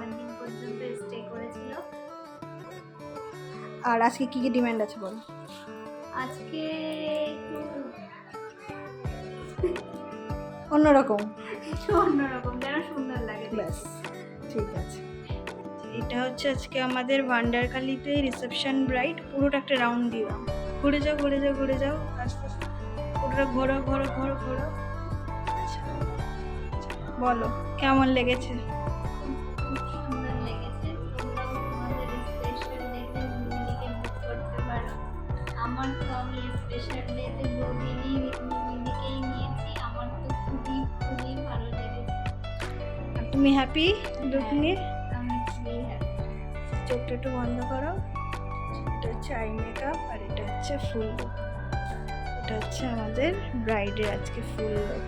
অনেকদিন পর্যন্ত স্টে করেছিল। আর আজকে কি কি ডিমান্ড আছে বল? আজকে একটু অন্যরকম। অন্যরকম, যেন সুন্দর লাগে। ব্যাস, ঠিক আছে। এটা হচ্ছে আজকে আমাদের ভান্ডারকালিতে রিসেপশন ব্রাইড। পুরোটা একটা রাউন্ড দিয়ে দাও, ঘুরে যাও ঘুরে যাও ঘুরে যাও, আস্তে আস্তে পুরোটা ঘোরো ঘোরো ঘোরো ঘোরো। আচ্ছা, বলো কেমন লেগেছে? খুব সুন্দর লেগেছে। তোমরাও তোমাদের স্পেশাল ডেতে মিমিদিকে বুক করতে পারো। আমার তো আমি স্পেশাল ডেতে দুদিনই মিমিদিকেই নিয়েছি। আমার তো খুবই খুবই ভালো লেগেছে। আর তুমি হ্যাপি লুক নিয়ে? আমি খুবই হ্যাপি। চোখটা একটু বন্ধ করো। এটা হচ্ছে আই মেকআপ আর এটা হচ্ছে ফুল লুক। এটা হচ্ছে আমাদের ব্রাইডের আজকে ফুল লুক।